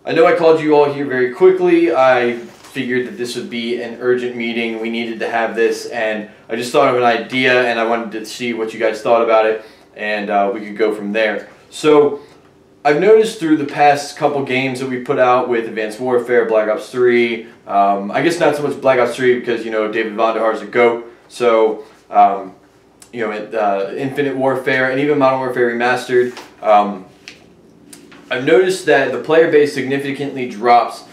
I know I called you all here very quickly. I figured that this would be an urgent meeting. We needed to have this, and I just thought of an idea, and I wanted to see what you guys thought about it, and we could go from there. So, I've noticed through the past couple games that we put out with Advanced Warfare, Black Ops 3, I guess not so much Black Ops 3 because, you know, David Vonderhaar is a GOAT, so, you know, Infinite Warfare and even Modern Warfare Remastered, I've noticed that the player base significantly drops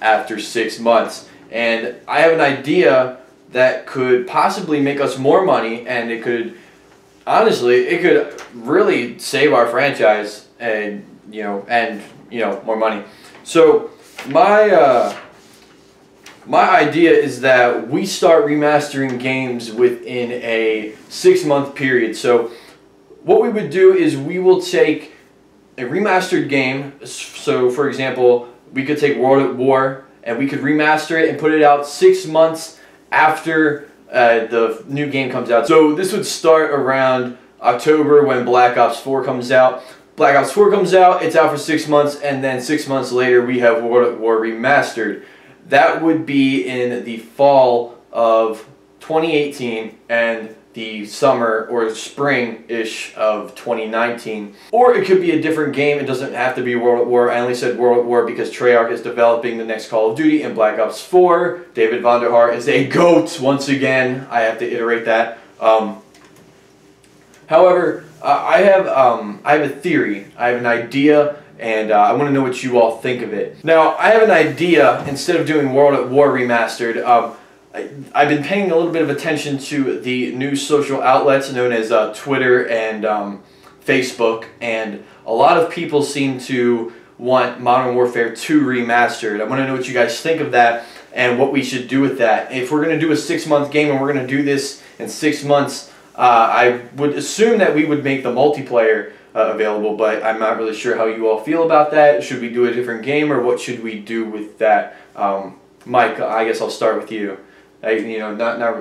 after 6 months, and I have an idea that could possibly make us more money, and it could, honestly, it could really save our franchise, and you know, more money. So my idea is that we start remastering games within a 6-month period. So what we would do is we will take a remastered game. So for example, we could take World at War and we could remaster it and put it out 6 months after the new game comes out. So this would start around October when Black Ops 4 comes out. Black Ops 4 comes out, it's out for 6 months, and then 6 months later we have World at War Remastered. That would be in the fall of 2018 and the summer or spring-ish of 2019. Or it could be a different game. It doesn't have to be World at War. I only said World at War because Treyarch is developing the next Call of Duty in Black Ops 4. David Vonderhaar is a GOAT once again. I have to iterate that. However, I have a theory. I have an idea, and I want to know what you all think of it. Now, I have an idea. Instead of doing World at War Remastered, I've been paying a little bit of attention to the new social outlets known as Twitter and Facebook, and a lot of people seem to want Modern Warfare 2 Remastered. I want to know what you guys think of that and what we should do with that. If we're going to do a 6-month game and we're going to do this in 6 months, I would assume that we would make the multiplayer available, but I'm not really sure how you all feel about that. Should we do a different game, or what should we do with that? Mike, I guess I'll start with you. You know,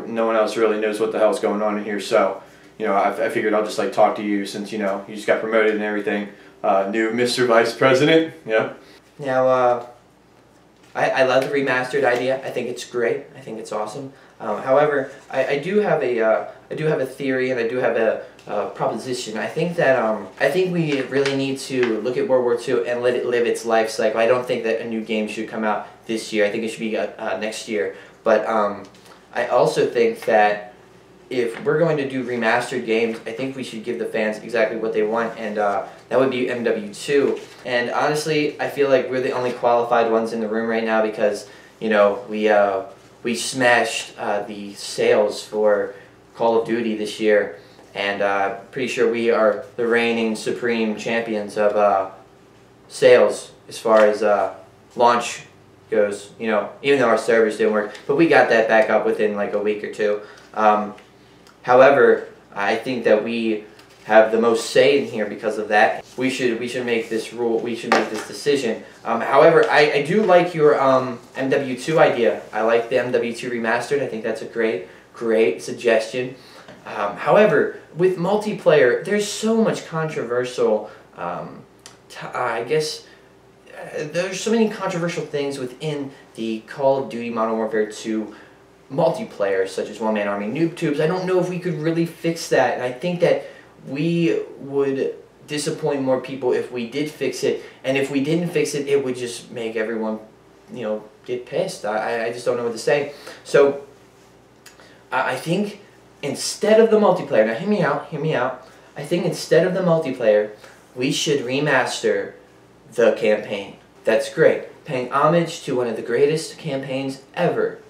no one else really knows what the hell's going on in here, so you know, I figured I'll just like talk to you since you know you just got promoted and everything. New Mr. Vice President. Yeah. Now, I love the remastered idea. I think it's great. I think it's awesome. However, I do have a theory, and I do have a proposition. I think that I think we really need to look at World War II and let it live its life cycle. I don't think that a new game should come out this year. I think it should be next year. But I also think that if we're going to do remastered games, I think we should give the fans exactly what they want, and that would be MW2. And honestly, I feel like we're the only qualified ones in the room right now because, you know, we smashed the sales for Call of Duty this year, and pretty sure we are the reigning supreme champions of sales as far as launch goes. You know, even though our servers didn't work, but we got that back up within like a week or two. However, I think that we have the most say in here because of that. We should make this rule. We should make this decision. However, I do like your MW2 idea. I like the MW2 Remastered. I think that's a great suggestion. However, with multiplayer, there's so much controversial. I guess there's so many controversial things within the Call of Duty Modern Warfare 2 multiplayer, such as one-man army noob tubes. I don't know if we could really fix that, and I think that we would disappoint more people if we did fix it, and if we didn't fix it, it would just make everyone, you know, get pissed. I just don't know what to say. So I think instead of the multiplayer, now hear me out, I think instead of the multiplayer, we should remaster the campaign. That's great. Paying homage to one of the greatest campaigns ever.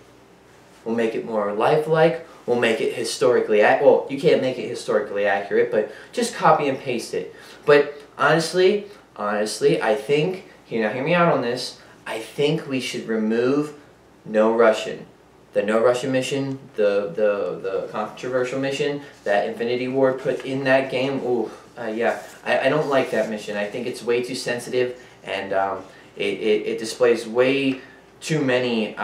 We'll make it more lifelike. We'll make it historically well, you can't make it historically accurate, but just copy and paste it. But honestly, I think, now hear me out on this, I think we should remove No Russian. The No Russian mission, the controversial mission that Infinity Ward put in that game, ooh, yeah, I don't like that mission. I think it's way too sensitive, and it displays way too many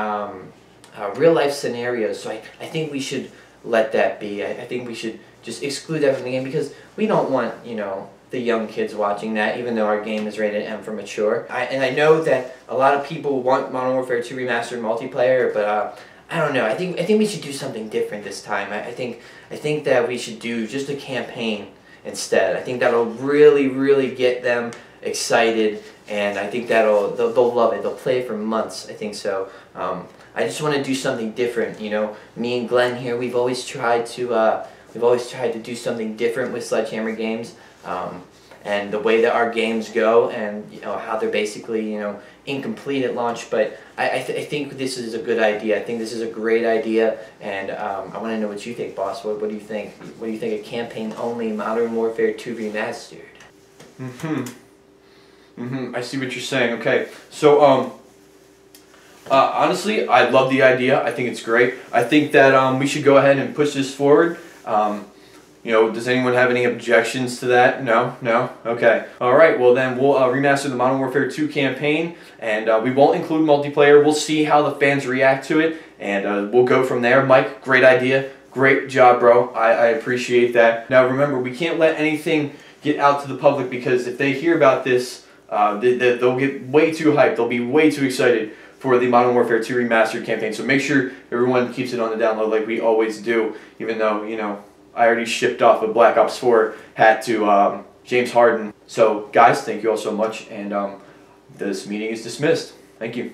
real-life scenarios, so I think we should let that be. I think we should just exclude that from the game because we don't want, you know, the young kids watching that, even though our game is rated M for mature. And I know that a lot of people want Modern Warfare 2 Remastered multiplayer, but I don't know. I think we should do something different this time. I think that we should do just a campaign instead. I think that'll really get them excited, and I think they'll love it. They'll play it for months. I think so. I just want to do something different. You know, me and Glenn here, we've always tried to do something different with Sledgehammer Games. And the way that our games go, and you know how they're basically incomplete at launch, but I think this is a good idea. I think this is a great idea, and I want to know what you think, boss. What do you think? What do you think of campaign-only Modern Warfare 2 Remastered? I see what you're saying. Okay, so honestly, I love the idea. I think it's great. I think that we should go ahead and push this forward. Does anyone have any objections to that? No? No? Okay. Alright, well then we'll remaster the Modern Warfare 2 campaign, and we won't include multiplayer. We'll see how the fans react to it, and we'll go from there. Mike, great idea. Great job, bro. I appreciate that. Now remember, we can't let anything get out to the public, because if they hear about this, they'll get way too hyped. They'll be way too excited for the Modern Warfare 2 Remastered campaign. So make sure everyone keeps it on the download like we always do, even though, I already shipped off a Black Ops 4 hat to James Harden. So guys, thank you all so much, and this meeting is dismissed. Thank you.